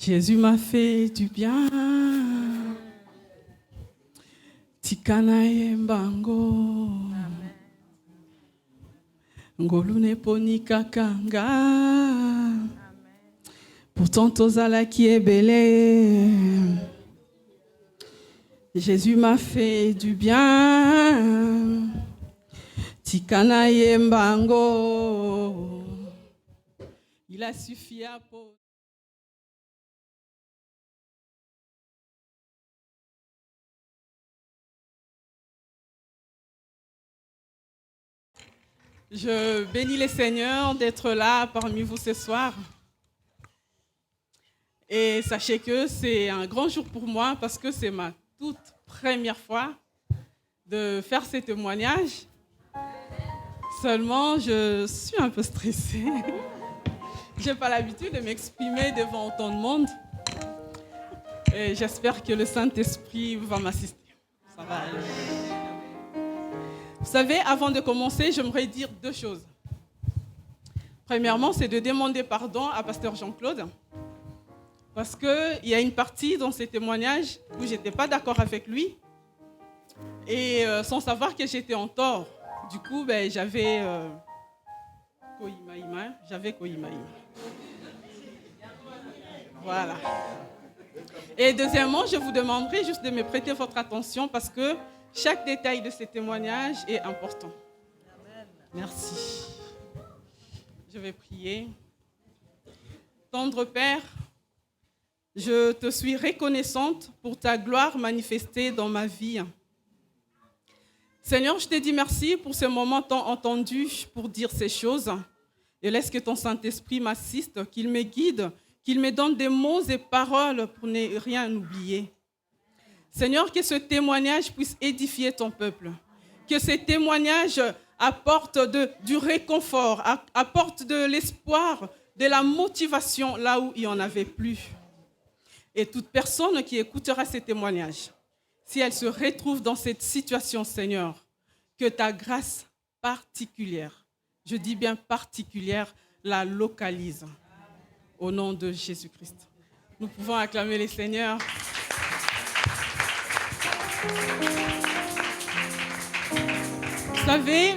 Jésus m'a fait du bien. Tikana yembango. Ngolune poni kakanga. Pourtant tozala qui est belé. Jésus m'a fait du bien. Tikana yembango. Il a suffi à pour. Je bénis les Seigneurs d'être là parmi vous ce soir. Et sachez que c'est un grand jour pour moi parce que c'est ma toute première fois de faire ces témoignages. Seulement, je suis un peu stressée. Je n'ai pas l'habitude de m'exprimer devant autant de monde. Et j'espère que le Saint-Esprit va m'assister. Ça va aller. Vous savez, avant de commencer, j'aimerais dire deux choses. Premièrement, c'est de demander pardon à Pasteur Jean-Claude. Parce qu'il y a une partie dans ces témoignages où je n'étais pas d'accord avec lui. Et sans savoir que j'étais en tort. Du coup, j'avais Kohimaïma. Voilà. Et deuxièmement, je vous demanderai juste de me prêter votre attention parce que chaque détail de ces témoignages est important. Merci. Je vais prier. Tendre Père, je te suis reconnaissante pour ta gloire manifestée dans ma vie. Seigneur, je te dis merci pour ce moment tant entendu pour dire ces choses. Et laisse que ton Saint-Esprit m'assiste, qu'il me guide, qu'il me donne des mots et paroles pour ne rien oublier. Seigneur, que ce témoignage puisse édifier ton peuple. Que ce témoignage apporte du réconfort, apporte de l'espoir, de la motivation là où il n'y en avait plus. Et toute personne qui écoutera ces témoignages, si elle se retrouve dans cette situation, Seigneur, que ta grâce particulière, je dis bien particulière, la localise. Au nom de Jésus-Christ. Nous pouvons acclamer les Seigneurs. Vous savez,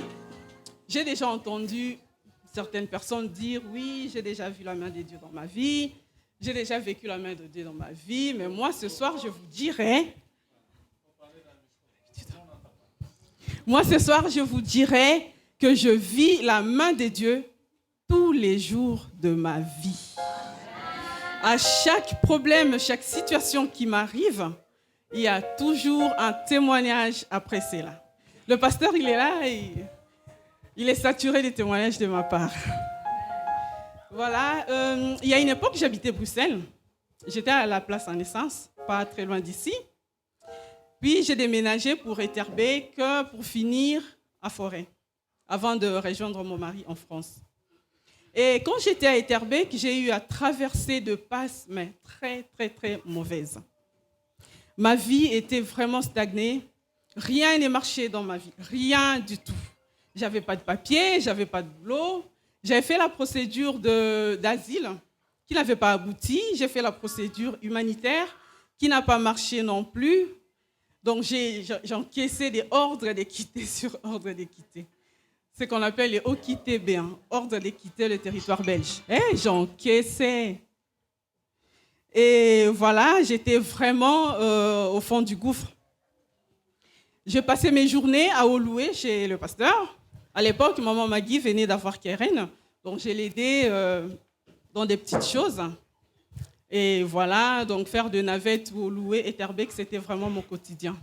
j'ai déjà entendu certaines personnes dire « Oui, j'ai déjà vu la main de Dieu dans ma vie, j'ai déjà vécu la main de Dieu dans ma vie, mais moi, ce soir, je vous dirai... » Moi, ce soir, je vous dirai que je vis la main de Dieu tous les jours de ma vie. À chaque problème, chaque situation qui m'arrive, il y a toujours un témoignage après cela. Le pasteur, il est là et il est saturé des témoignages de ma part. Voilà, il y a une époque, j'habitais Bruxelles. J'étais à la place en naissance, pas très loin d'ici. Puis j'ai déménagé pour Etterbeek pour finir à Forêt, avant de rejoindre mon mari en France. Et quand j'étais à Etterbeek, j'ai eu à traverser de passes, mais très, très, très mauvaises. Ma vie était vraiment stagnée. Rien ne marchait dans ma vie. Rien du tout. J'avais pas de papier, j'avais pas de boulot. J'avais fait la procédure d'asile qui n'avait pas abouti. J'ai fait la procédure humanitaire qui n'a pas marché non plus. Donc j'ai encaissé des ordres de quitter sur ordre de quitter. Ce qu'on appelle les OQTB, ordre de quitter le territoire belge. J'encaissais. Et voilà, j'étais vraiment au fond du gouffre. J'ai passé mes journées à Oloué chez le pasteur. À l'époque, maman Magui venait d'avoir Keren, donc je l'aidais dans des petites choses. Et voilà, donc faire de navettes ou Oloué et Etterbeek, c'était vraiment mon quotidien.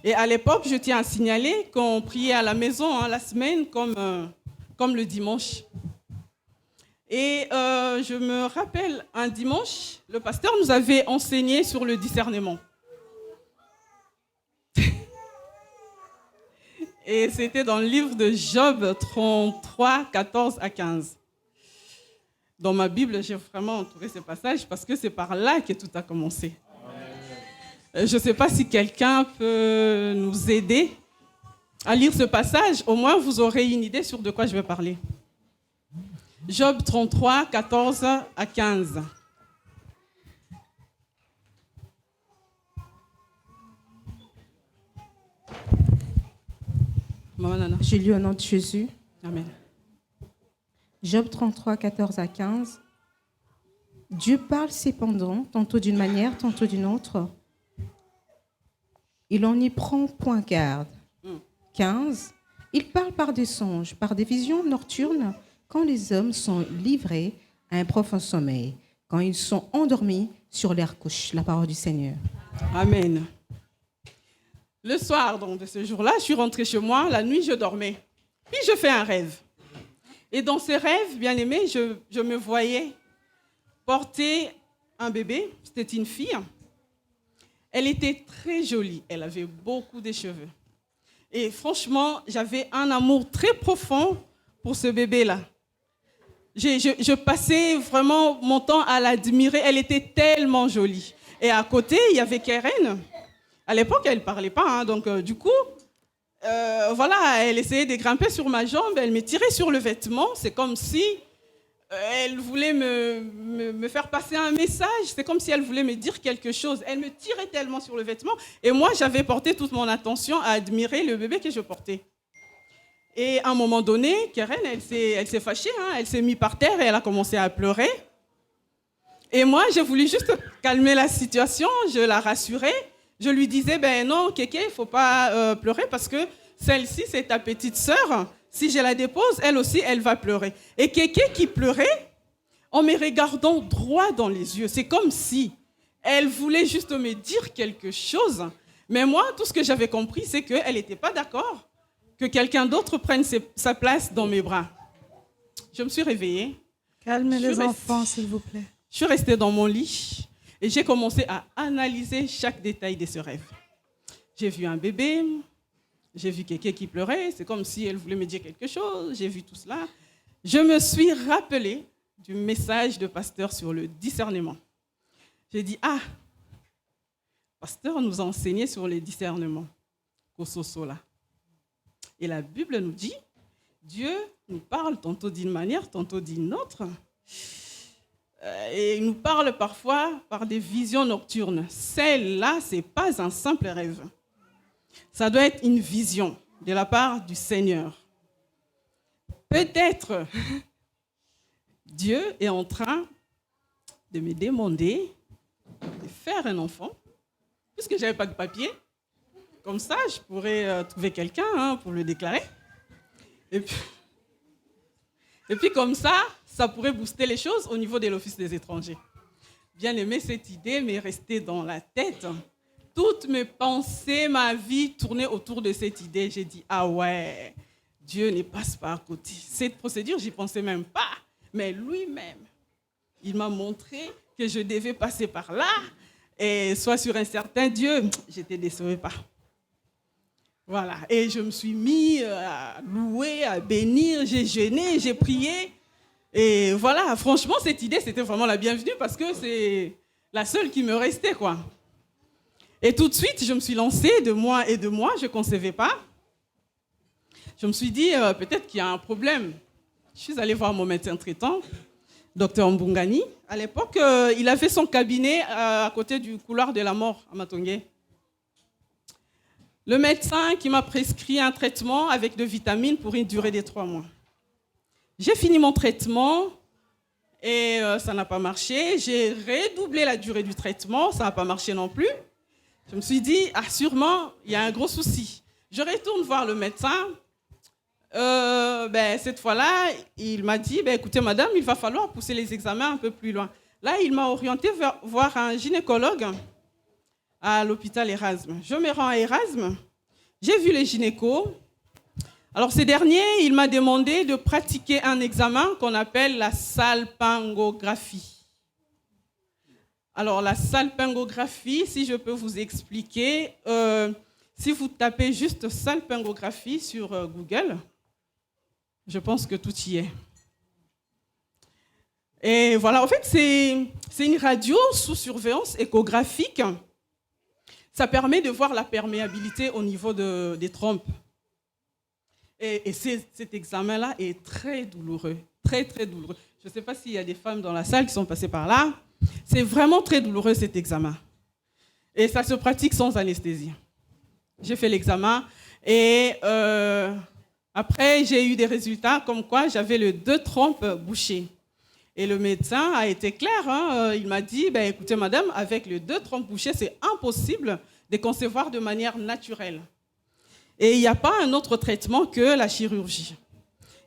Et à l'époque, je tiens à signaler qu'on priait à la maison la semaine comme le dimanche. Et je me rappelle, un dimanche, le pasteur nous avait enseigné sur le discernement. Et c'était dans le livre de Job 33, 14 à 15. Dans ma Bible, j'ai vraiment entouré ce passage parce que c'est par là que tout a commencé. Je ne sais pas si quelqu'un peut nous aider à lire ce passage. Au moins, vous aurez une idée sur de quoi je vais parler. Job 33, 14 à 15. Maman Nana. Je lis au nom de Jésus. Amen. Job 33, 14 à 15. Dieu parle cependant, tantôt d'une manière, tantôt d'une autre. Il en y prend point garde. 15. Il parle par des songes, par des visions nocturnes, quand les hommes sont livrés à un profond sommeil, quand ils sont endormis sur leur couche. La parole du Seigneur. Amen. Le soir donc, de ce jour-là, je suis rentrée chez moi. La nuit, je dormais. Puis je fais un rêve. Et dans ce rêve, bien aimé, je me voyais porter un bébé. C'était une fille. Elle était très jolie. Elle avait beaucoup de cheveux. Et franchement, j'avais un amour très profond pour ce bébé-là. Je passais vraiment mon temps à l'admirer. Elle était tellement jolie. Et à côté, il y avait Keren. À l'époque, elle ne parlait pas. Donc, du coup, voilà, elle essayait de grimper sur ma jambe. Elle me tirait sur le vêtement. C'est comme si elle voulait me faire passer un message. C'est comme si elle voulait me dire quelque chose. Elle me tirait tellement sur le vêtement. Et moi, j'avais porté toute mon attention à admirer le bébé que je portais. Et à un moment donné, Keren, elle s'est fâchée. Elle s'est mise par terre et elle a commencé à pleurer. Et moi, j'ai voulu juste calmer la situation. Je la rassurais. Je lui disais, ben non, Kéké, il ne faut pas pleurer parce que celle-ci, c'est ta petite sœur. Si je la dépose, elle aussi, elle va pleurer. Et Kéké qui pleurait, en me regardant droit dans les yeux, c'est comme si elle voulait juste me dire quelque chose. Mais moi, tout ce que j'avais compris, c'est qu'elle n'était pas d'accord que quelqu'un d'autre prenne sa place dans mes bras. Je me suis réveillée. Calmez les enfants, s'il vous plaît. Je suis restée dans mon lit et j'ai commencé à analyser chaque détail de ce rêve. J'ai vu un bébé. J'ai vu quelqu'un qui pleurait, c'est comme si elle voulait me dire quelque chose, j'ai vu tout cela. Je me suis rappelée du message de pasteur sur le discernement. J'ai dit, pasteur nous a enseigné sur le discernement. Kososola. Et la Bible nous dit, Dieu nous parle tantôt d'une manière, tantôt d'une autre. Et il nous parle parfois par des visions nocturnes. Celle-là, ce n'est pas un simple rêve. Ça doit être une vision de la part du Seigneur. Peut-être Dieu est en train de me demander de faire un enfant, puisque je n'avais pas de papier. Comme ça, je pourrais trouver quelqu'un pour le déclarer. Et puis comme ça pourrait booster les choses au niveau de l'Office des étrangers. Bien aimé, cette idée m'est restée dans la tête. Toutes mes pensées, ma vie tournait autour de cette idée. J'ai dit, ah ouais, Dieu ne passe pas à côté. Cette procédure, j'y pensais même pas. Mais lui-même, il m'a montré que je devais passer par là. Et soit sur un certain Dieu, je ne te décevais pas. Voilà. Et je me suis mis à louer, à bénir. J'ai jeûné, j'ai prié. Et voilà, franchement, cette idée, c'était vraiment la bienvenue parce que c'est la seule qui me restait, quoi. Et tout de suite, je me suis lancée de moi, je ne concevais pas. Je me suis dit, peut-être qu'il y a un problème. Je suis allée voir mon médecin traitant, Dr Mbungani. À l'époque, il avait son cabinet à côté du couloir de la mort à Matongé. Le médecin qui m'a prescrit un traitement avec de vitamines pour une durée de 3 mois. J'ai fini mon traitement et ça n'a pas marché. J'ai redoublé la durée du traitement, ça n'a pas marché non plus. Je me suis dit, sûrement, il y a un gros souci. Je retourne voir le médecin. Cette fois-là, il m'a dit, écoutez, madame, il va falloir pousser les examens un peu plus loin. Là, il m'a orienté voir un gynécologue à l'hôpital Erasme. Je me rends à Erasme. J'ai vu les gynécos. Alors, ce dernier, il m'a demandé de pratiquer un examen qu'on appelle la salpingographie. Alors, la salpingographie, si je peux vous expliquer, si vous tapez juste salpingographie sur Google, je pense que tout y est. Et voilà, en fait, c'est une radio sous surveillance échographique. Ça permet de voir la perméabilité au niveau des trompes. Et cet examen-là est très douloureux, très, très douloureux. Je ne sais pas s'il y a des femmes dans la salle qui sont passées par là. C'est vraiment très douloureux cet examen. Et ça se pratique sans anesthésie. J'ai fait l'examen et Après, j'ai eu des résultats comme quoi j'avais le 2 trompes bouchées. Et le médecin a été clair, hein, il m'a dit, écoutez madame, avec le 2 trompes bouchées, c'est impossible de concevoir de manière naturelle. Et il n'y a pas un autre traitement que la chirurgie.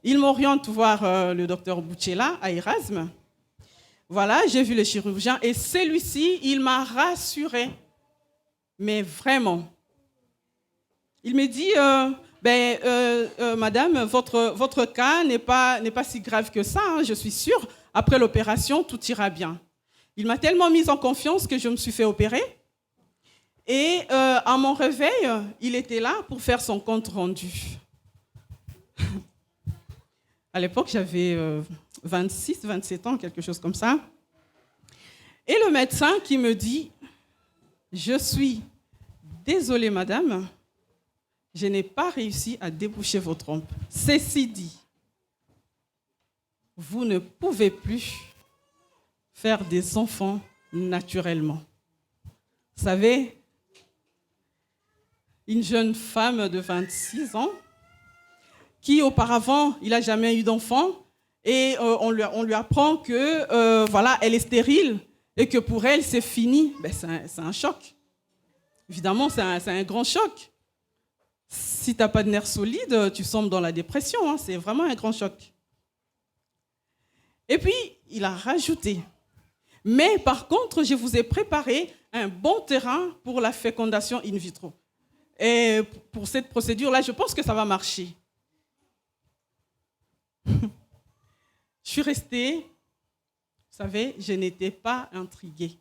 Il m'oriente voir le docteur Bouchela à Erasme. Voilà, j'ai vu le chirurgien et celui-ci, il m'a rassuré. Mais vraiment. Il me dit, madame, votre cas n'est pas si grave que ça, hein, je suis sûre. Après l'opération, tout ira bien. Il m'a tellement mise en confiance que je me suis fait opérer. Et à mon réveil, il était là pour faire son compte rendu. À l'époque, j'avais 26, 27 ans, quelque chose comme ça. Et le médecin qui me dit, je suis désolée, madame, je n'ai pas réussi à déboucher vos trompes. Ceci dit, vous ne pouvez plus faire des enfants naturellement. Vous savez, une jeune femme de 26 ans qui auparavant, il n'a jamais eu d'enfant et on lui apprend que voilà, elle est stérile et que pour elle, c'est fini. C'est un choc. Évidemment, c'est un grand choc. Si tu n'as pas de nerfs solides, tu sombres dans la dépression. Hein, c'est vraiment un grand choc. Et puis, il a rajouté, mais par contre, je vous ai préparé un bon terrain pour la fécondation in vitro. Et pour cette procédure-là, je pense que ça va marcher. Je suis restée, vous savez, je n'étais pas intriguée.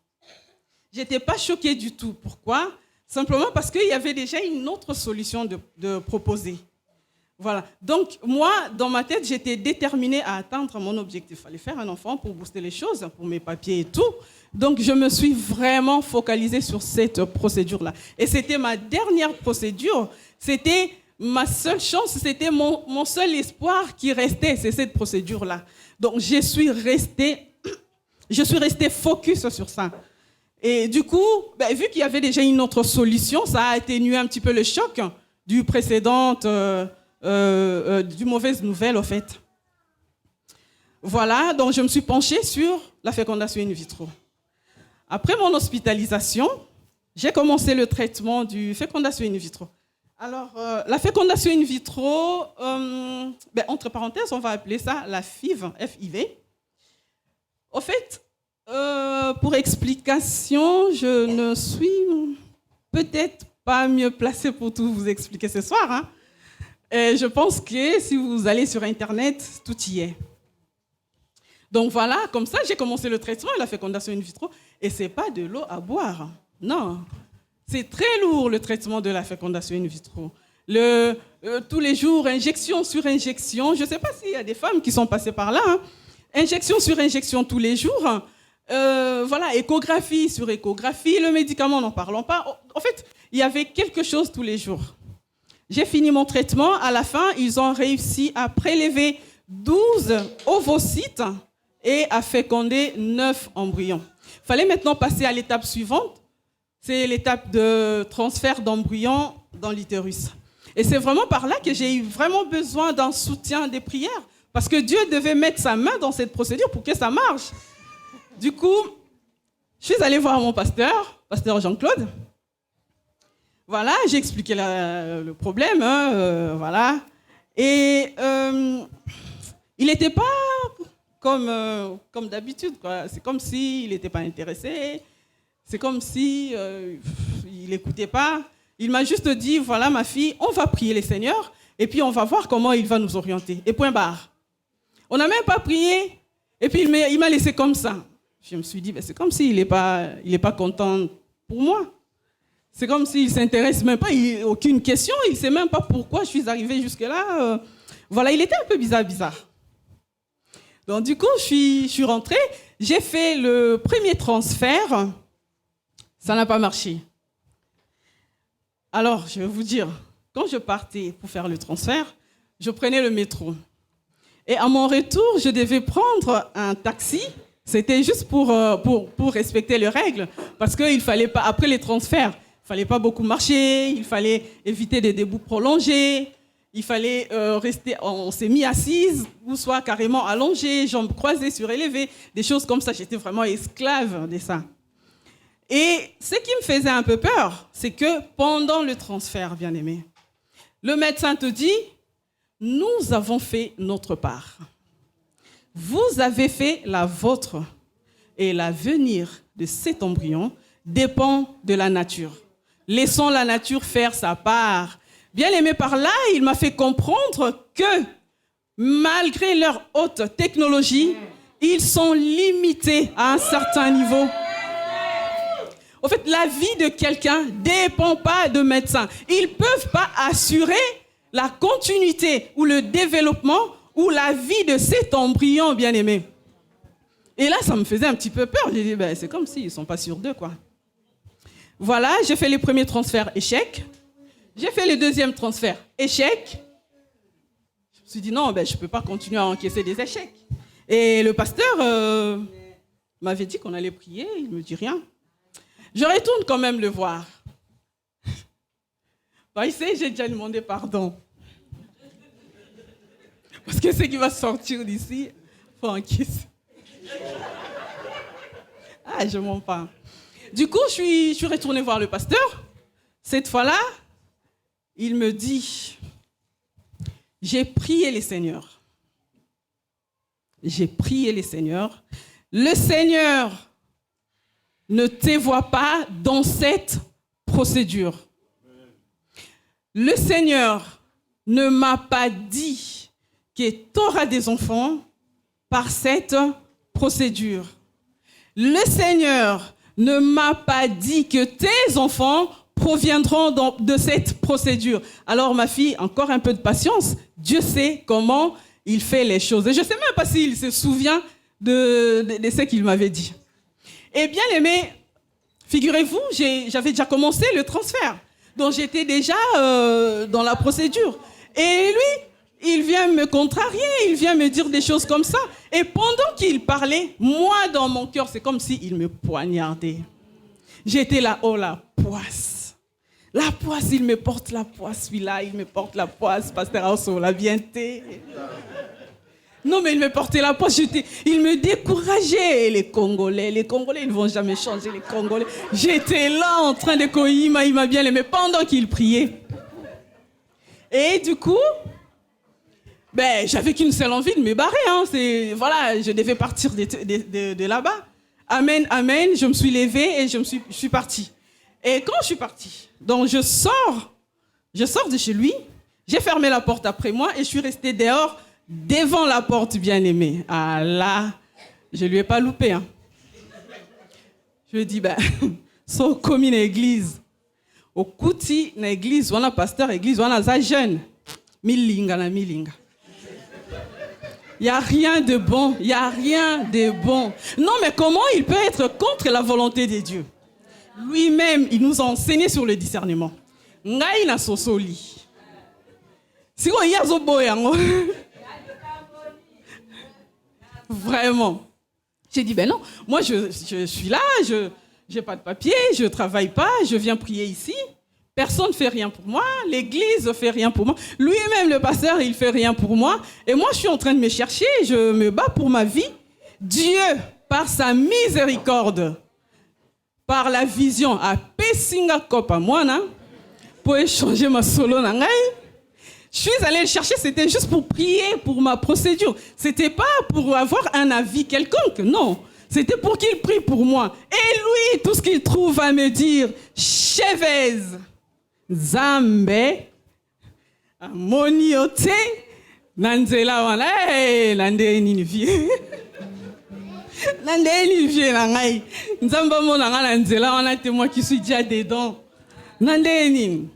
Je n'étais pas choquée du tout. Pourquoi ? Simplement parce qu'il y avait déjà une autre solution de proposer. Voilà. Donc, moi, dans ma tête, j'étais déterminée à atteindre mon objectif. Il fallait faire un enfant pour booster les choses, pour mes papiers et tout. Donc, je me suis vraiment focalisée sur cette procédure-là. Et c'était ma dernière procédure. C'était ma seule chance, c'était mon seul espoir qui restait, c'est cette procédure-là. Donc, je suis restée focus sur ça. Et du coup, vu qu'il y avait déjà une autre solution, ça a atténué un petit peu le choc du précédent, du mauvaise nouvelle, en fait. Voilà, donc je me suis penchée sur la fécondation in vitro. Après mon hospitalisation, j'ai commencé le traitement du fécondation in vitro. Alors, la fécondation in vitro, entre parenthèses, on va appeler ça la FIV, F-I-V. Au fait, pour explication, je ne suis peut-être pas mieux placée pour tout vous expliquer ce soir. Hein. Et je pense que si vous allez sur Internet, tout y est. Donc voilà, comme ça, j'ai commencé le traitement et la fécondation in vitro. Et ce n'est pas de l'eau à boire. Non. C'est très lourd, le traitement de la fécondation in vitro. Tous les jours, injection sur injection. Je ne sais pas s'il y a des femmes qui sont passées par là. Hein. Injection sur injection tous les jours. Voilà, échographie sur échographie. Le médicament, n'en parlons pas. En fait, il y avait quelque chose tous les jours. J'ai fini mon traitement. À la fin, ils ont réussi à prélever 12 ovocytes et à féconder 9 embryons. Il fallait maintenant passer à l'étape suivante. C'est l'étape de transfert d'embryons dans l'utérus. Et c'est vraiment par là que j'ai eu vraiment besoin d'un soutien des prières. Parce que Dieu devait mettre sa main dans cette procédure pour que ça marche. Du coup, je suis allée voir mon pasteur Jean-Claude. Voilà, j'ai expliqué le problème. Voilà. Et il n'était pas comme d'habitude, quoi. C'est comme s'il n'était pas intéressé. C'est comme si il n'écoutait pas. Il m'a juste dit, voilà ma fille, on va prier le Seigneur et puis on va voir comment il va nous orienter. Et point barre. On n'a même pas prié et puis il m'a laissé comme ça. Je me suis dit, c'est comme s'il n'est pas content pour moi. C'est comme s'il ne s'intéresse même pas, il n'a aucune question, il ne sait même pas pourquoi je suis arrivée jusque-là. Voilà, il était un peu bizarre. Donc du coup, je suis rentrée, j'ai fait le premier transfert, ça n'a pas marché. Alors, je vais vous dire, quand je partais pour faire le transfert, je prenais le métro. Et à mon retour, je devais prendre un taxi. C'était juste pour respecter les règles. Parce qu'il fallait pas, après les transferts, il ne fallait pas beaucoup marcher, il fallait éviter des débouts prolongés. il fallait rester, on s'est mis assise, ou soit carrément allongée, jambes croisées, surélevées, des choses comme ça. J'étais vraiment esclave de ça. Et ce qui me faisait un peu peur, c'est que pendant le transfert, bien-aimé, le médecin te dit, nous avons fait notre part. Vous avez fait la vôtre. Et l'avenir de cet embryon dépend de la nature. Laissons la nature faire sa part. Bien aimé par là, il m'a fait comprendre que malgré leur haute technologie, ils sont limités à un certain niveau. En fait, la vie de quelqu'un ne dépend pas de médecins. Ils ne peuvent pas assurer la continuité ou le développement ou la vie de cet embryon, bien aimé. Et là, ça me faisait un petit peu peur. J'ai dit, c'est comme s'ils ne sont pas sûrs d'eux, quoi. Voilà, j'ai fait les premiers transferts, échec. J'ai fait le deuxième transfert, échec. Je me suis dit, non, je ne peux pas continuer à encaisser des échecs. Et le pasteur m'avait dit qu'on allait prier, il ne me dit rien. Je retourne quand même le voir. Il sait, j'ai déjà demandé pardon. Parce que ce qui va sortir d'ici, il faut encaisser. Ah, je mens pas. Du coup, je suis retournée voir le pasteur. Cette fois-là, il me dit, j'ai prié les seigneurs. J'ai prié les seigneurs. Le Seigneur ne te voit pas dans cette procédure. Le Seigneur ne m'a pas dit que tu auras des enfants par cette procédure. Le Seigneur ne m'a pas dit que tes enfants proviendront de cette procédure. Alors ma fille, encore un peu de patience. Dieu sait comment il fait les choses. Et je ne sais même pas s'il se souvient de ce qu'il m'avait dit. Et bien aimé, figurez-vous, j'avais déjà commencé le transfert. Donc j'étais déjà dans la procédure. Et lui, il vient me contrarier, il vient me dire des choses comme ça. Et pendant qu'il parlait, moi, dans mon cœur, c'est comme s'il me poignardait. J'étais là, oh la poisse. La poisse, il me porte la poisse, celui-là, il me porte la poisse. Pasteur Aosso, la bienté. Non, mais il me portait la poisse, il me décourageait. Les Congolais, ils ne vont jamais changer, les Congolais. J'étais là en train de coïma, il m'a bien aimé pendant qu'il priait. Et du coup, j'avais qu'une seule envie de me barrer. Voilà, je devais partir de là-bas. Amen, amen. Je me suis levée et je suis partie. Et quand je suis partie, donc je sors de chez lui, j'ai fermé la porte après moi et je suis restée dehors devant la porte, bien aimée. Ah là, je ne lui ai pas loupé. Je lui ai dit, so comme une église. Au Kouti, une église, on a pasteur, église, on a ça jeune. Milinga na milinga. Il n'y a rien de bon, il n'y a rien de bon. Non, mais comment il peut être contre la volonté de Dieu? Lui-même, il nous a enseigné sur le discernement. Ngai na sosoli. Si on y a zoboyango. Vraiment. J'ai dit, non, moi je suis là, je n'ai pas de papier, je ne travaille pas, je viens prier ici. Personne ne fait rien pour moi, l'église ne fait rien pour moi. Lui-même, le pasteur, il ne fait rien pour moi. Et moi, je suis en train de me chercher, je me bats pour ma vie. Dieu, par sa miséricorde, par la vision, a Pessinga Kopa Moana, pour échanger ma solo nangai. Je suis allée le chercher, c'était juste pour prier pour ma procédure. C'était pas pour avoir un avis quelconque, non. C'était pour qu'il prie pour moi. Et lui, tout ce qu'il trouve à me dire, Chévez, Zambe, Moniote, Nanzela wana, Nande Ninivie. Nande Ninivie nangai. Nzamba monanga Nanzela wana, c'est moi qui suis déjà dedans. Nande Ninivie.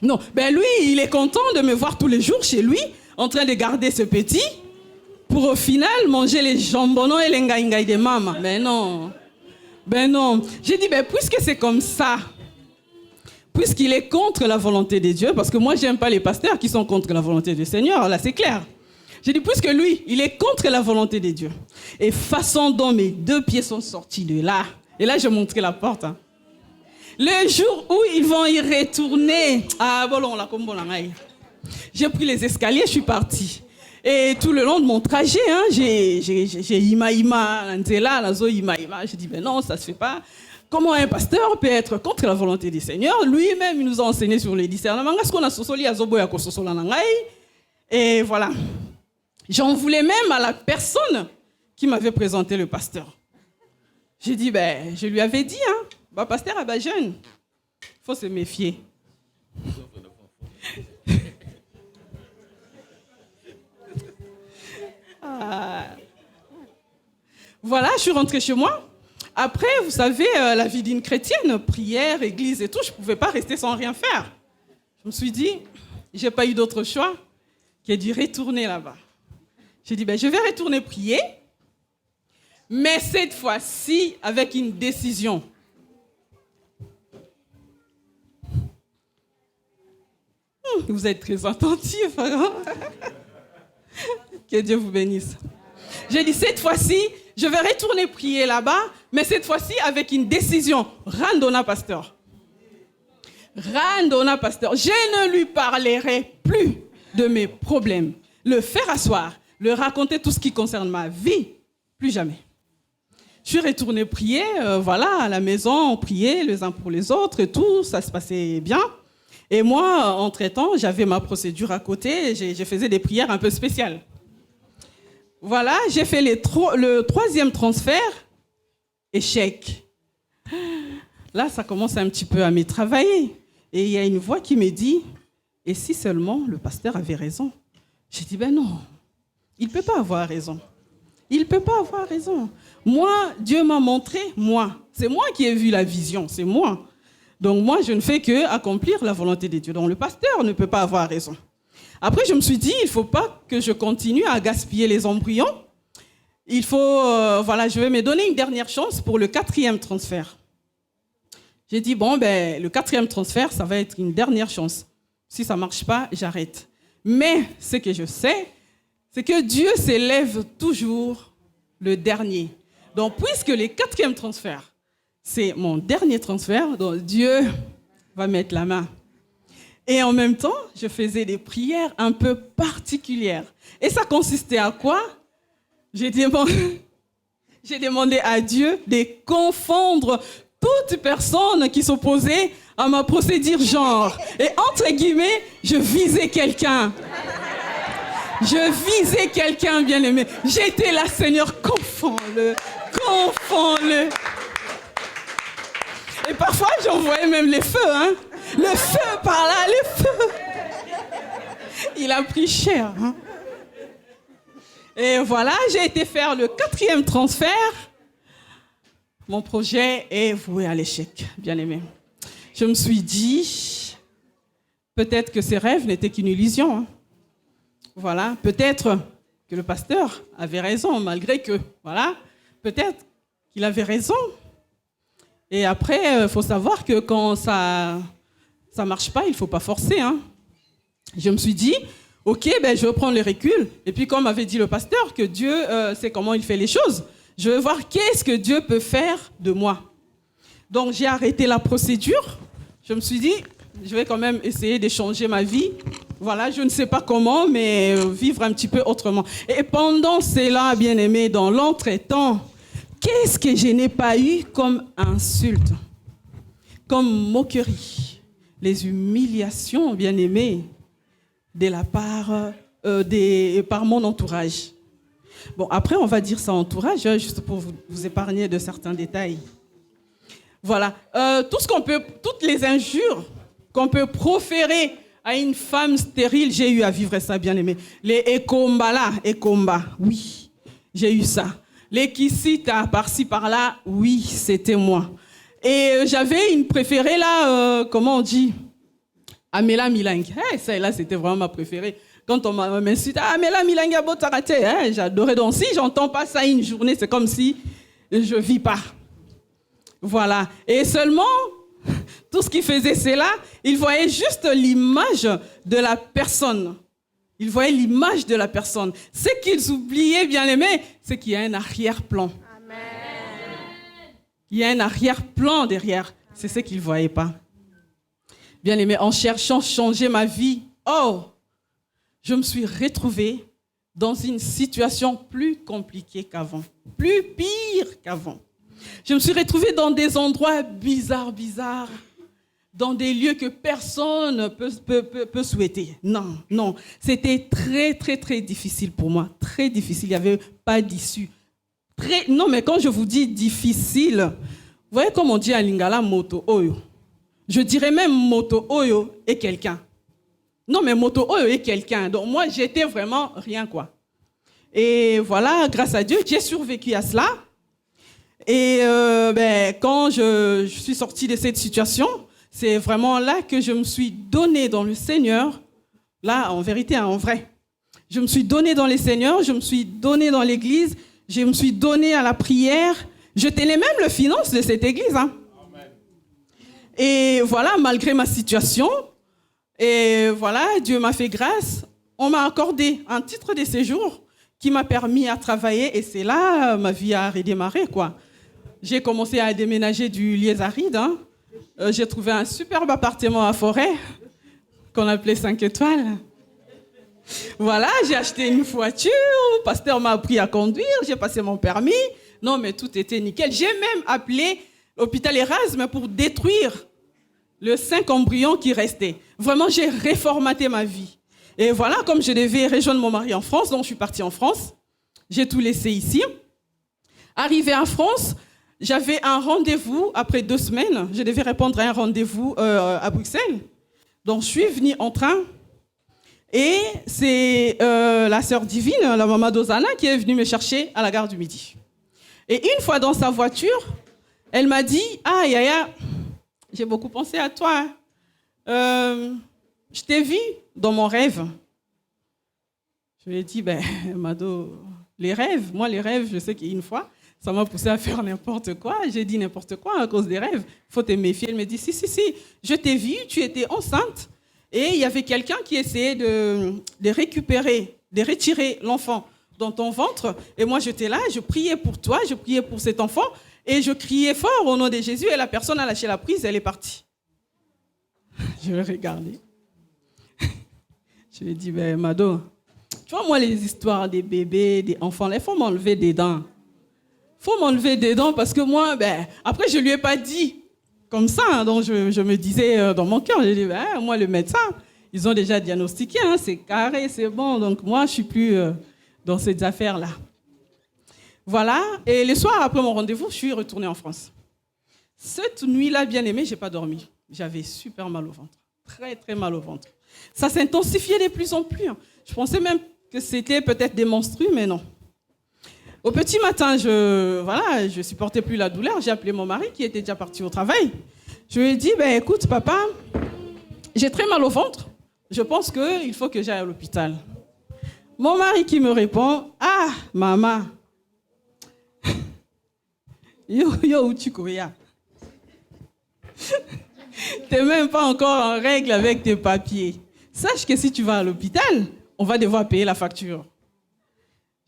Non, lui, il est content de me voir tous les jours chez lui, en train de garder ce petit, pour au final manger les jambonons et les ngaïngaï de maman. Non. J'ai dit, puisque c'est comme ça, puisqu'il est contre la volonté de Dieu, parce que moi, j'aime pas les pasteurs qui sont contre la volonté du Seigneur, là, c'est clair. J'ai dit, puisque lui, il est contre la volonté de Dieu. Et façon dont mes 2 pieds sont sortis de là, et là, j'ai montré la porte, Le jour où ils vont y retourner, J'ai pris les escaliers, je suis partie. Et tout le long de mon trajet, hein, j'ai ima, Nzela, Nazo, ima. J'ai dit, ben non, ça ne se fait pas. Comment un pasteur peut être contre la volonté du Seigneur? Lui-même, il nous a enseigné sur les discernements. Et voilà. J'en voulais même à la personne qui m'avait présenté le pasteur. J'ai dit, ben, je lui avais dit, hein, bah, pasteur, bah, jeune, il faut se méfier. Voilà, je suis rentrée chez moi. Après, vous savez, la vie d'une chrétienne, prière, église et tout, je ne pouvais pas rester sans rien faire. Je me suis dit, je n'ai pas eu d'autre choix que d'y retourner là-bas. J'ai dit, ben, je vais retourner prier, mais cette fois-ci avec une décision. Vous êtes très attentifs. Hein? Que Dieu vous bénisse. J'ai dit, cette fois-ci, je vais retourner prier là-bas, mais cette fois-ci avec une décision. Randonna, pasteur. Randonna, pasteur. Je ne lui parlerai plus de mes problèmes. Le faire asseoir, le raconter tout ce qui concerne ma vie, plus jamais. Je suis retournée prier, voilà, à la maison, on priait les uns pour les autres et tout, ça se passait bien. Et moi, entre-temps, j'avais ma procédure à côté, je faisais des prières un peu spéciales. Voilà, j'ai fait le 3e transfert, échec. Là, ça commence un petit peu à me travailler. Et il y a une voix qui me dit, et si seulement le pasteur avait raison? J'ai dit, ben non, il ne peut pas avoir raison. Il ne peut pas avoir raison. Moi, Dieu m'a montré, c'est moi qui ai vu la vision, c'est moi. Donc moi, je ne fais qu'accomplir la volonté de Dieu. Donc le pasteur ne peut pas avoir raison. Après, je me suis dit, il ne faut pas que je continue à gaspiller les embryons. Il faut, voilà, je vais me donner une dernière chance pour le 4e transfert. J'ai dit, bon, ben, le 4e transfert, ça va être une dernière chance. Si ça ne marche pas, j'arrête. Mais ce que je sais, c'est que Dieu s'élève toujours le dernier. Donc, puisque le 4e transfert, c'est mon dernier transfert, donc Dieu va mettre la main. Et en même temps, je faisais des prières un peu particulières. Et ça consistait à quoi? J'ai demandé à Dieu de confondre toute personne qui s'opposait à ma procédure genre. Et entre guillemets, je visais quelqu'un. Je visais quelqu'un bien aimé. J'étais là, Seigneur, confonds-le, confonds-le. Et parfois, j'en voyais même les feux, hein. Le feu par là, le feu. Il a pris cher. Hein. Et voilà, j'ai été faire le 4e transfert. Mon projet est voué à l'échec, bien aimé. Je me suis dit, peut-être que ces rêves n'étaient qu'une illusion. Hein. Voilà, peut-être que le pasteur avait raison, malgré que, voilà, peut-être qu'il avait raison. Et après, il faut savoir que quand ça ne marche pas, il ne faut pas forcer. Hein. Je me suis dit, ok, ben, je vais prendre le recul. Et puis, comme avait dit le pasteur, que Dieu sait comment il fait les choses, je vais voir qu'est-ce que Dieu peut faire de moi. Donc, j'ai arrêté la procédure. Je me suis dit, je vais quand même essayer de changer ma vie. Voilà, je ne sais pas comment, mais vivre un petit peu autrement. Et pendant cela, bien aimé, dans l'entretemps, qu'est-ce que je n'ai pas eu comme insulte, comme moquerie, les humiliations, bien aimées, de la part par mon entourage. Bon, après, on va dire ça entourage, juste pour vous épargner de certains détails. Voilà, toutes les injures qu'on peut proférer à une femme stérile, j'ai eu à vivre ça, bien aimé. Les ekomba là, ekomba, oui, j'ai eu ça. Les kissita par-ci par-là, oui, c'était moi. Et j'avais une préférée là, comment on dit? Amela Milang. Hey, celle-là, c'était vraiment ma préférée. Quand on m'insulte, Amela Milang a beau t'arrêter, hein, j'adorais. Donc si j'entends pas ça une journée, c'est comme si je vis pas. Voilà. Et seulement, tout ce qu'il faisait, c'est là, il voyait juste l'image de la personne. Ils voyaient l'image de la personne. Ce qu'ils oubliaient, bien aimé, c'est qu'il y a un arrière-plan. Amen. Il y a un arrière-plan derrière. C'est ce qu'ils ne voyaient pas. Bien aimé, en cherchant à changer ma vie, oh, je me suis retrouvée dans une situation plus compliquée qu'avant, plus pire qu'avant. Je me suis retrouvée dans des endroits bizarres, dans des lieux que personne ne peut souhaiter. Non, c'était très difficile pour moi, très difficile, il n'y avait pas d'issue. Non, mais quand je vous dis difficile, vous voyez comme on dit à Lingala, moto oyo. Je dirais même moto oyo est quelqu'un. Non, mais moto oyo est quelqu'un. Donc moi, j'étais vraiment rien, quoi. Et voilà, grâce à Dieu, j'ai survécu à cela. Et quand je suis sortie de cette situation, c'est vraiment là que je me suis donnée dans le Seigneur. Là, en vérité, en vrai. Je me suis donnée dans le Seigneur, je me suis donnée dans l'église, je me suis donnée à la prière. Je tenais même le finance de cette église. Hein. Et voilà, malgré ma situation, et voilà, Dieu m'a fait grâce. On m'a accordé un titre de séjour qui m'a permis à travailler. Et c'est là, ma vie a redémarré, quoi. J'ai commencé à déménager du Liège-Aride. Hein. J'ai trouvé un superbe appartement à Forêt, qu'on appelait 5 étoiles. Voilà, j'ai acheté une voiture, le pasteur m'a appris à conduire, j'ai passé mon permis. Non, mais tout était nickel. J'ai même appelé l'hôpital Erasme pour détruire le 5 embryons qui restaient. Vraiment, j'ai réformaté ma vie. Et voilà, comme je devais rejoindre mon mari en France, donc je suis partie en France. J'ai tout laissé ici. Arrivée en France, j'avais un rendez-vous après 2 semaines. Je devais répondre à un rendez-vous à Bruxelles. Donc, je suis venue en train. Et c'est la sœur divine, la maman d'Ozana, qui est venue me chercher à la gare du Midi. Et une fois dans sa voiture, elle m'a dit « Ah, Yaya, j'ai beaucoup pensé à toi. Je t'ai vu dans mon rêve. » Je lui ai dit « Mado, les rêves, je sais qu'une fois, ça m'a poussé à faire n'importe quoi. J'ai dit n'importe quoi à cause des rêves. Il faut te méfier. » Elle me dit « Si, je t'ai vu, tu étais enceinte. » Et il y avait quelqu'un qui essayait de retirer l'enfant dans ton ventre. Et moi, j'étais là, je priais pour toi, je priais pour cet enfant. Et je criais fort au nom de Jésus. Et la personne a lâché la prise, elle est partie. Je l'ai regardé. Je lui ai dit, Mado, tu vois, moi, les histoires des bébés, des enfants, il faut m'enlever des dents. Il faut m'enlever des dents parce que moi, après, je ne lui ai pas dit. Comme ça, hein, donc je me disais dans mon cœur, je dis, moi le médecin, ils ont déjà diagnostiqué, hein, c'est carré, c'est bon, donc moi je ne suis plus dans ces affaires-là. Voilà, et le soir après mon rendez-vous, je suis retournée en France. Cette nuit-là, bien aimée, je n'ai pas dormi. J'avais super mal au ventre, très mal au ventre. Ça s'intensifiait de plus en plus. Hein. Je pensais même que c'était peut-être des menstrues, mais non. Au petit matin, je supportais plus la douleur. J'ai appelé mon mari qui était déjà parti au travail. Je lui ai dit, écoute, papa, j'ai très mal au ventre. Je pense qu'il faut que j'aille à l'hôpital. Mon mari qui me répond, ah, maman, yo, Uchikoya. T'es même pas encore en règle avec tes papiers. Sache que si tu vas à l'hôpital, on va devoir payer la facture.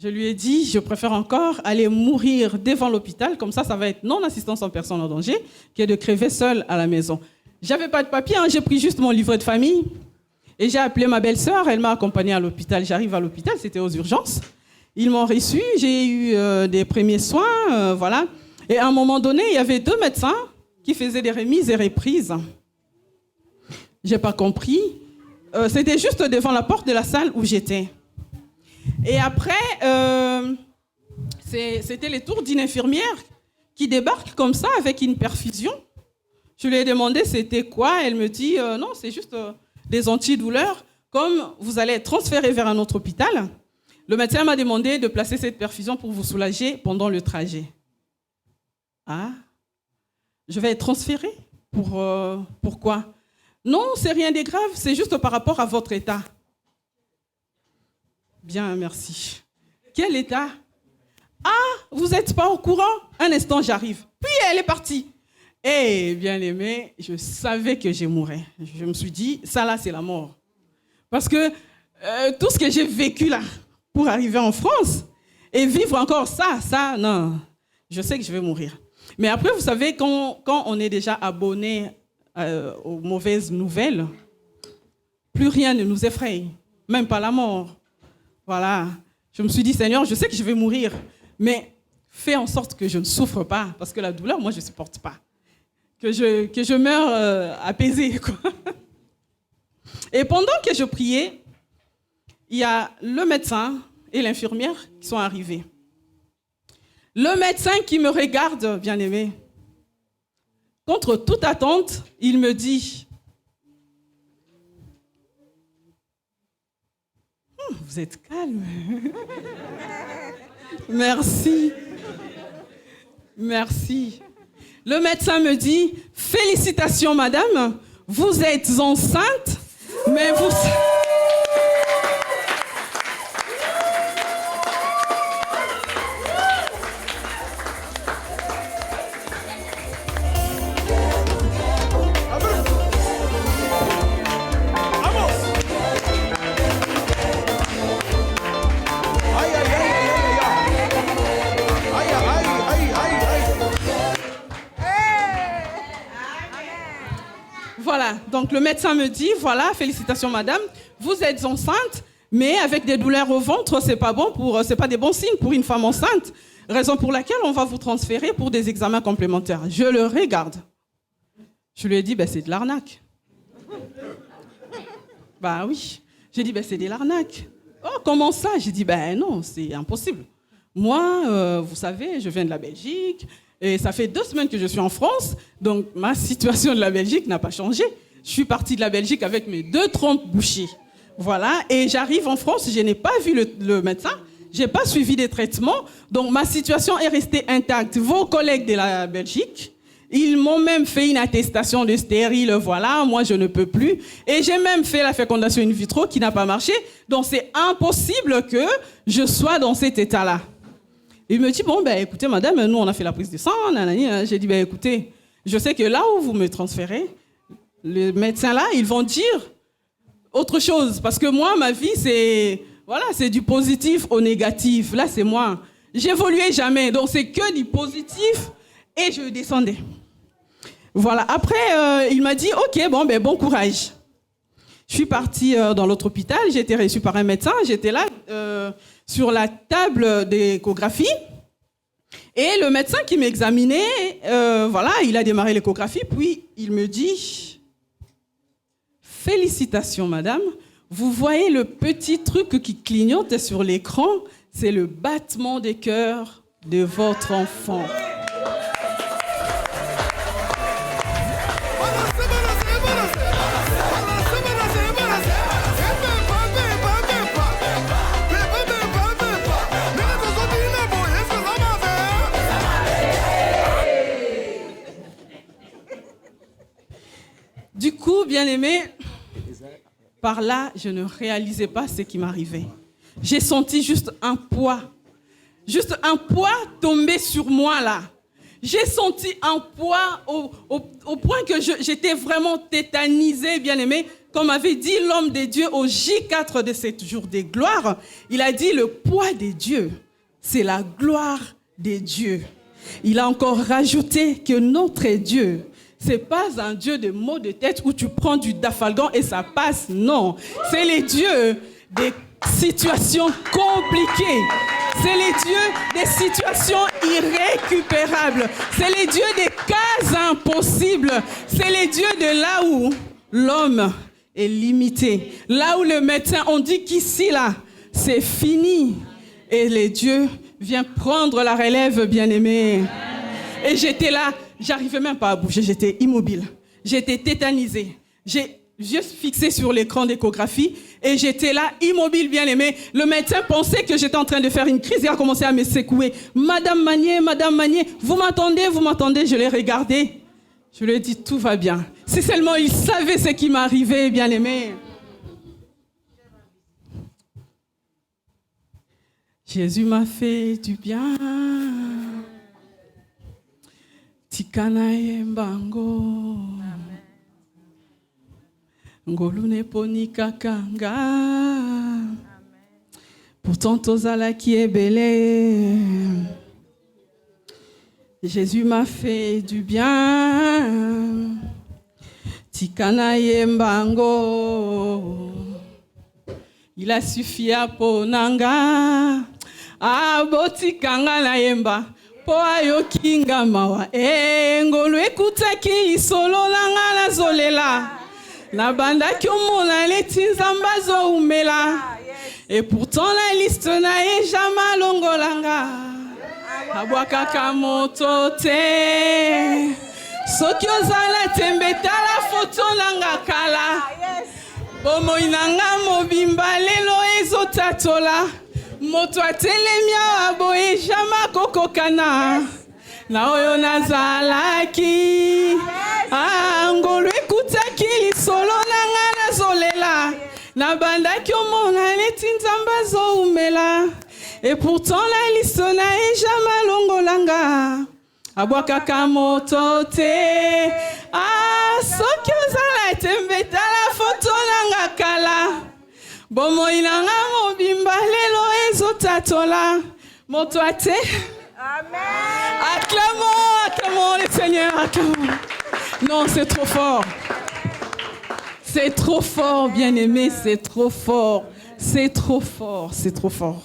Je lui ai dit, je préfère encore aller mourir devant l'hôpital, comme ça va être non-assistance en personne en danger, que de crever seule à la maison. J'avais pas de papier, hein, j'ai pris juste mon livret de famille et j'ai appelé ma belle-sœur, elle m'a accompagnée à l'hôpital. J'arrive à l'hôpital, c'était aux urgences. Ils m'ont reçu, j'ai eu des premiers soins, voilà. Et à un moment donné, il y avait 2 médecins qui faisaient des remises et reprises. J'ai pas compris. C'était juste devant la porte de la salle où j'étais. Et après, c'était le tour d'une infirmière qui débarque comme ça avec une perfusion. Je lui ai demandé c'était quoi. Elle me dit non, c'est juste des antidouleurs. Comme vous allez être transféré vers un autre hôpital, le médecin m'a demandé de placer cette perfusion pour vous soulager pendant le trajet. Ah, je vais être transféré pourquoi? Non, c'est rien de grave, c'est juste par rapport à votre état. Bien, merci. Quel état? Ah, vous n'êtes pas au courant? Un instant, j'arrive. Puis elle est partie. Eh, bien aimé, je savais que je mourrais. Je me suis dit, ça là, c'est la mort. Parce que tout ce que j'ai vécu là, pour arriver en France, et vivre encore ça, non, je sais que je vais mourir. Mais après, vous savez, quand on est déjà abonné aux mauvaises nouvelles, plus rien ne nous effraie. même pas la mort. Voilà. Je me suis dit, Seigneur, je sais que je vais mourir, mais fais en sorte que je ne souffre pas, parce que la douleur, moi, je ne supporte pas. Que je meure apaisée, quoi. Et pendant que je priais, il y a le médecin et l'infirmière qui sont arrivés. Le médecin qui me regarde, bien-aimé, contre toute attente, il me dit, vous êtes calme. Merci. Merci. Le médecin me dit, félicitations madame, vous êtes enceinte, mais vous... Voilà, donc le médecin me dit, voilà, félicitations madame, vous êtes enceinte, mais avec des douleurs au ventre, c'est pas des bons signes pour une femme enceinte. Raison pour laquelle on va vous transférer pour des examens complémentaires. Je le regarde. Je lui ai dit, c'est de l'arnaque. Bah oui. J'ai dit, c'est de l'arnaque. Oh, comment ça? J'ai dit, non, c'est impossible. Moi, vous savez, je viens de la Belgique. Et ça fait 2 semaines que je suis en France, donc ma situation de la Belgique n'a pas changé. Je suis partie de la Belgique avec mes 2 trompes bouchées. Voilà, et j'arrive en France, je n'ai pas vu le médecin, je n'ai pas suivi des traitements, donc ma situation est restée intacte. Vos collègues de la Belgique, ils m'ont même fait une attestation de stérile, voilà, moi je ne peux plus. Et j'ai même fait la fécondation in vitro qui n'a pas marché, donc c'est impossible que je sois dans cet état-là. Il me dit, écoutez, madame, nous, on a fait la prise de sang, nanani. J'ai dit, écoutez, je sais que là où vous me transférez, les médecins là, ils vont dire autre chose. Parce que moi, ma vie, c'est du positif au négatif. Là, c'est moi. J'évoluais jamais. Donc, c'est que du positif et je descendais. Voilà. Après, il m'a dit, OK, bon courage. Je suis partie dans l'autre hôpital. J'ai été reçue par un médecin. J'étais là sur la table d'échographie. Et le médecin qui m'examinait, il a démarré l'échographie. Puis, il me dit, félicitations, madame. Vous voyez le petit truc qui clignote sur l'écran? C'est le battement des cœurs de votre enfant. Du coup, bien-aimé, par là, je ne réalisais pas ce qui m'arrivait. J'ai senti juste un poids tomber sur moi là. J'ai senti un poids au point que j'étais vraiment tétanisée, bien-aimé. Comme avait dit l'homme de Dieu au J4 de 7 jours de gloire, il a dit le poids des dieux, c'est la gloire des dieux. Il a encore rajouté que notre Dieu, c'est pas un Dieu de mots de tête où tu prends du dafalgan et ça passe. Non, c'est les dieux des situations compliquées. C'est les dieux des situations irrécupérables. C'est les dieux des cas impossibles. C'est les dieux de là où l'homme est limité. Là où le médecin, on dit qu'ici, là, c'est fini. Et les dieux viennent prendre la relève, bien-aimé. Et j'étais là. J'arrivais même pas à bouger, j'étais immobile. J'étais tétanisée. J'ai juste fixé sur l'écran d'échographie et j'étais là, immobile, bien aimé. Le médecin pensait que j'étais en train de faire une crise et a commencé à me secouer. Madame Magnier, vous m'entendez? Je l'ai regardé. Je lui ai dit, tout va bien. Si seulement il savait ce qui m'arrivait, bien aimé. Jésus m'a fait du bien. Tikana yembango ngolune ponika kanga pourtant tozala qui est belé. Jésus m'a fait du bien. Tikana yembango Il a suffi à ponanga. Ah, botikanga na yemba. Po ayo kinga mawa. Ngolo ekutaki solo nanga na zolela. Na banda kyomona leti nzamba zo umela. Et pourtant la liste na e jama longolanga. Abwakaka moto te. Soki ozala tembeta la foto nanga kala. Bomo inanga mobimba lelo ezotatola. Moto atelemia aboye jama kokokana. Na oyo nazalaki. Ngolo ekutaki lisolo nanga nazolela. Na banda kyomona leti nzamba zo umela. Et pourtant la liste na e jama longolanga. Abwakaka moto te. Soki ozala tembeta la foto nanga kala. Bomo inanga mobimba lelo ezotatola. Moto ate. Amen. Acclamons le Seigneur, acclamons. Non, c'est trop fort. C'est trop fort, bien-aimé, c'est trop fort. C'est trop fort, c'est trop fort.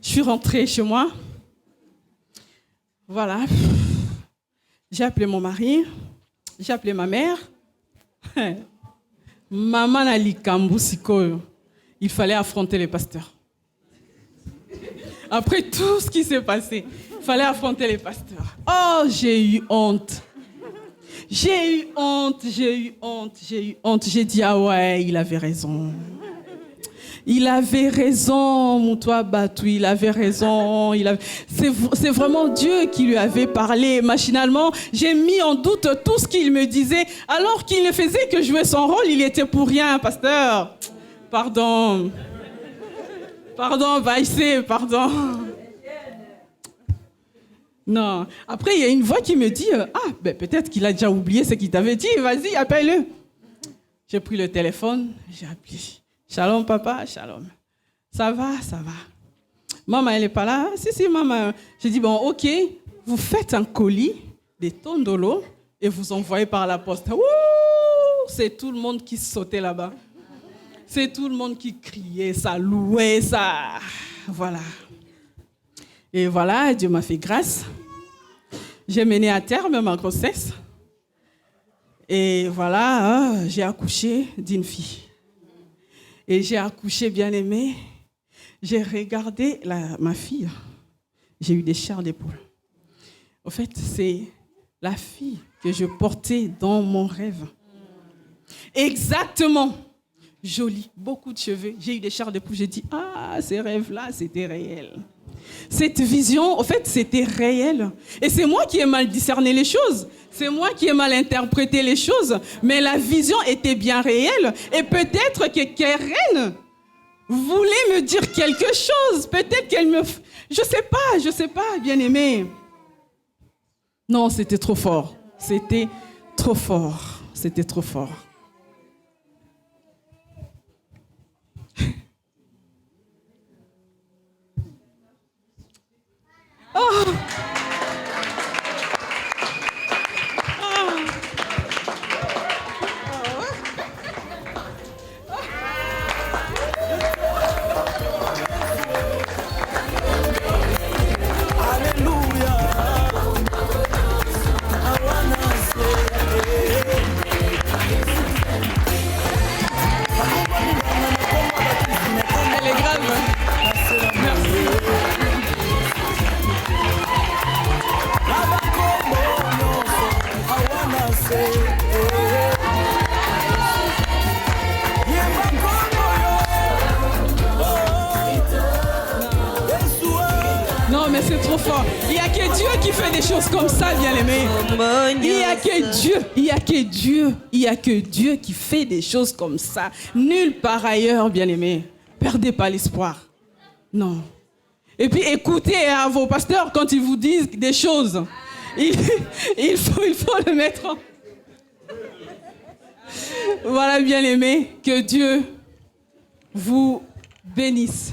Je suis rentrée chez moi. Voilà. J'ai appelé mon mari. J'ai appelé ma mère. Maman na likambu sikoyo. Il fallait affronter les pasteurs. Après tout ce qui s'est passé, il fallait affronter les pasteurs. Oh, j'ai eu honte. J'ai eu honte. J'ai dit, ah ouais, il avait raison. Il avait raison, Moutoua Batou, il avait raison. C'est vraiment Dieu qui lui avait parlé. Machinalement, j'ai mis en doute tout ce qu'il me disait. Alors qu'il ne faisait que jouer son rôle, il était pour rien, pasteur. Pardon, Vaïsé, pardon. Non. Après, il y a une voix qui me dit, peut-être qu'il a déjà oublié ce qu'il t'avait dit. Vas-y, appelle-le. J'ai pris le téléphone, j'ai appelé. Shalom, papa, shalom. Ça va. Maman, elle n'est pas là? Si, maman. J'ai dit, bon, ok, vous faites un colis, des tondolo, et vous envoyez par la poste. Ouh, c'est tout le monde qui sautait là-bas. C'est tout le monde qui criait, ça louait, ça... Voilà. Et voilà, Dieu m'a fait grâce. J'ai mené à terme ma grossesse. Et voilà, j'ai accouché d'une fille. Et j'ai accouché, bien-aimé. J'ai regardé ma fille. J'ai eu des chairs d'épaule. En fait, c'est la fille que je portais dans mon rêve. Exactement. Jolie, beaucoup de cheveux. J'ai eu des chairs d'épaule. J'ai dit, ces rêves-là, c'était réel. Cette vision, en fait, c'était réel. Et c'est moi qui ai mal discerné les choses. C'est moi qui ai mal interprété les choses. Mais la vision était bien réelle. Et peut-être que Keren voulait me dire quelque chose. Peut-être qu'elle me... Je sais pas, bien-aimé. Non, c'était trop fort. C'était trop fort. Oh! Non, mais c'est trop fort. Il n'y a que Dieu qui fait des choses comme ça, bien-aimés. Il n'y a que Dieu qui fait des choses comme ça. Nulle part ailleurs, bien-aimés. Perdez pas l'espoir. Non. Et puis écoutez à vos pasteurs quand ils vous disent des choses. Il faut le mettre en... Voilà, bien-aimés, que Dieu vous bénisse.